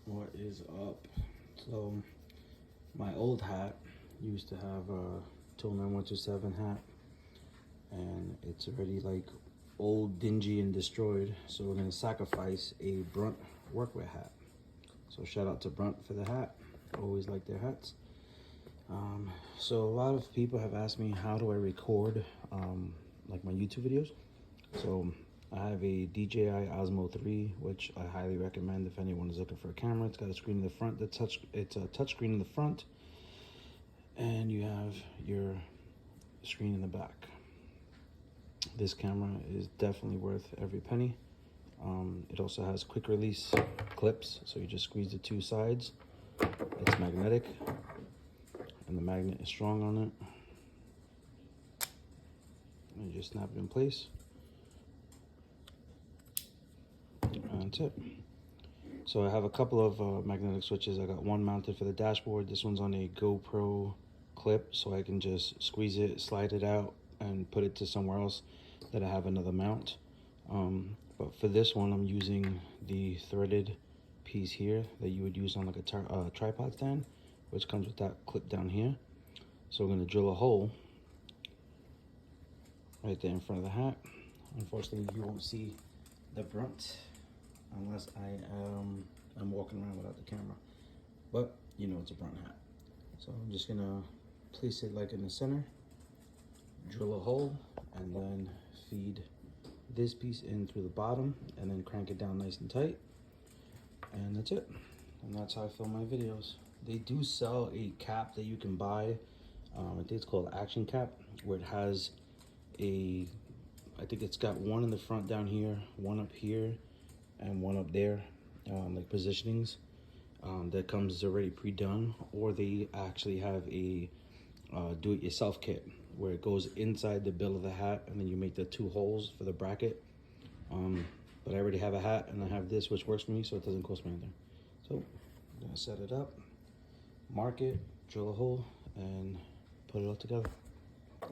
What is up? So my old hat used to have a Tillman 127 hat, and it's already like old, dingy, and destroyed. So we're gonna sacrifice a BRUNT Workwear hat. So shout out to BRUNT for the hat. Always like their hats. So a lot of people have asked me, how do I record like my YouTube videos? So I have a DJI Osmo 3, which I highly recommend if anyone is looking for a camera. It's got a screen in the front. It's a touch screen in the front, and you have your screen in the back. This camera is definitely worth every penny. It also has quick release clips, so you just squeeze the two sides. It's magnetic, and the magnet is strong on it. And you just snap it in place. And that's it. So I have a couple of magnetic switches. I got one mounted for the dashboard. This one's on a GoPro clip, so I can just squeeze it, slide it out, and put it to somewhere else that I have another mount. But for this one, I'm using the threaded piece here that you would use on like a tripod stand, which comes with that clip down here. So we're gonna drill a hole right there in front of the hat. Unfortunately, you won't see the BRUNT unless I'm walking around without the camera, but you know it's a BRUNT hat. So I'm just gonna place it like in the center, drill a hole, and then feed this piece in through the bottom, and then crank it down nice and tight, and that's it. And that's how I film my videos. They do sell a cap that you can buy. I think it's called Action Cap, where it has I think it's got one in the front down here, one up here, and one up there, like positionings. That comes already pre-done, or they actually have a do-it-yourself kit where it goes inside the bill of the hat, and then you make the two holes for the bracket. But I already have a hat, and I have this, which works for me, so it doesn't cost me anything. So I'm gonna set it up, mark it, drill a hole, and put it all together.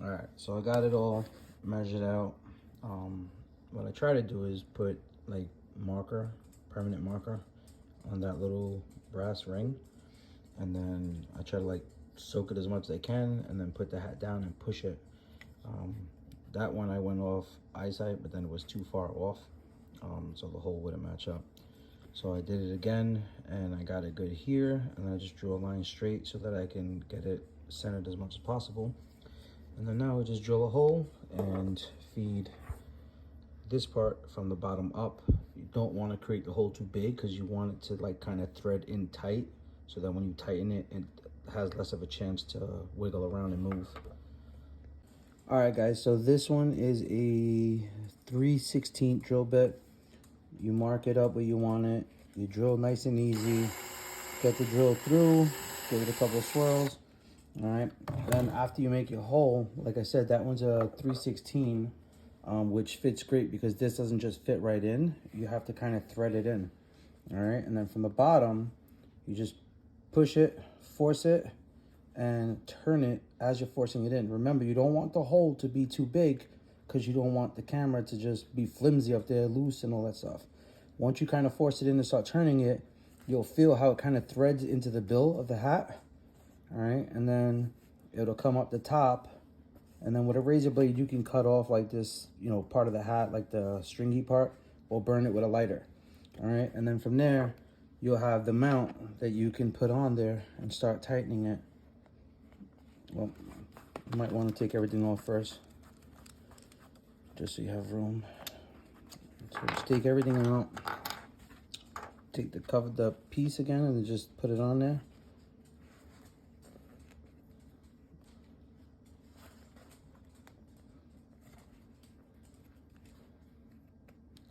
All right, so I got it all measured out. What I try to do is put like permanent marker on that little brass ring, and then I try to like soak it as much as I can, and then put the hat down and push it. That one I went off eyesight, but then it was too far off, so the hole wouldn't match up. So I did it again, and I got it good here, and I just drew a line straight so that I can get it centered as much as possible. And then now we just drill a hole and feed this part from the bottom up. You don't want to create the hole too big, because you want it to like kind of thread in tight, so that when you tighten it, it has less of a chance to wiggle around and move. All right, guys, so this one is a 3/16 drill bit. You mark it up where you want it. You drill nice and easy. Get the drill through, give it a couple of swirls. All right, then after you make your hole, like I said, that one's a 3/16, which fits great because this doesn't just fit right in. You have to kind of thread it in. All right, and then from the bottom, you just push it, force it, and turn it as you're forcing it in. Remember, you don't want the hole to be too big, because you don't want the camera to just be flimsy up there, loose and all that stuff. Once you kind of force it in and start turning it, you'll feel how it kind of threads into the bill of the hat. All right, and then it'll come up the top, and then with a razor blade, you can cut off like this, you know, part of the hat, like the stringy part, or burn it with a lighter. All right, and then from there, you'll have the mount that you can put on there and start tightening it. Well, you might want to take everything off first, just so you have room. So just take everything out, take the piece again, and then just put it on there.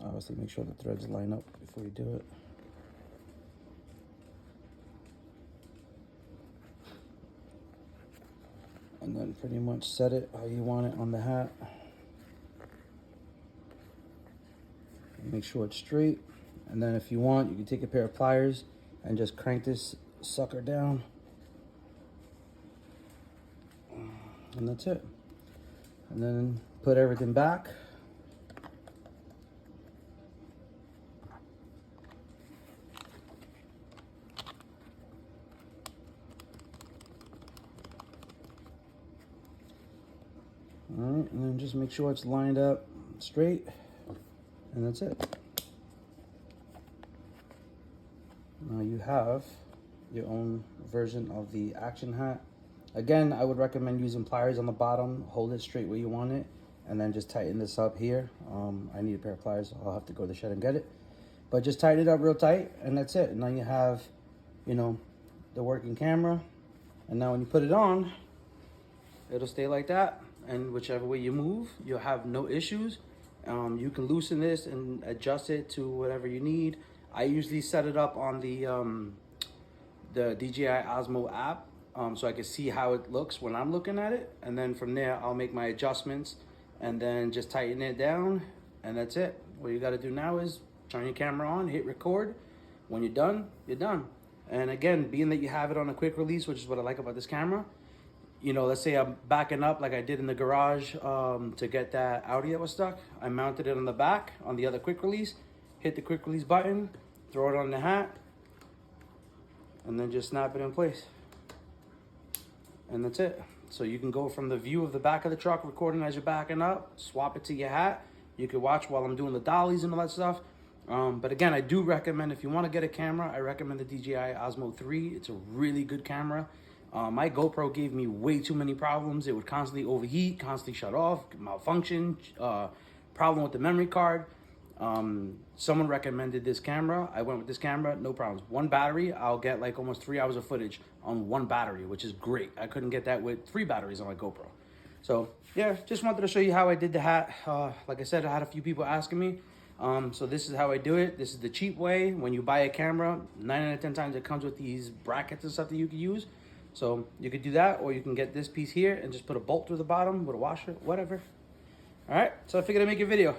Obviously, make sure the threads line up before you do it. And then pretty much set it how you want it on the hat. Make sure it's straight. And then if you want, you can take a pair of pliers and just crank this sucker down. And that's it. And then put everything back. right, and then just make sure it's lined up straight, and that's it. Now you have your own version of the action hat. Again, I would recommend using pliers on the bottom. Hold it straight where you want it, and then just tighten this up here. I need a pair of pliers. I'll have to go to the shed and get it. But just tighten it up real tight, and that's it. And now you have, you know, the working camera. And now when you put it on, it'll stay like that. And whichever way you move, you'll have no issues. You can loosen this and adjust it to whatever you need. I usually set it up on the DJI Osmo app, so I can see how it looks when I'm looking at it. And then from there, I'll make my adjustments and then just tighten it down, and that's it. What you gotta do now is turn your camera on, hit record. When you're done, you're done. And again, being that you have it on a quick release, which is what I like about this camera, you know, let's say I'm backing up like I did in the garage to get that Audi that was stuck. I mounted it on the back on the other quick release, hit the quick release button, throw it on the hat, and then just snap it in place. And that's it. So you can go from the view of the back of the truck recording as you're backing up, swap it to your hat. You can watch while I'm doing the dollies and all that stuff. But again, I do recommend, if you want to get a camera, I recommend the DJI Osmo 3. It's a really good camera. My GoPro gave me way too many problems. It would constantly overheat, constantly shut off, malfunction, problem with the memory card. Someone recommended this camera. I went with this camera, no problems. One battery, I'll get like almost 3 hours of footage on one battery, which is great. I couldn't get that with 3 batteries on my GoPro. So yeah, just wanted to show you how I did the hat. Like I said, I had a few people asking me. So this is how I do it. This is the cheap way. When you buy a camera, 9 out of 10 times it comes with these brackets and stuff that you can use. So you could do that, or you can get this piece here and just put a bolt through the bottom with a washer, whatever. All right, so I figured I'd make a video.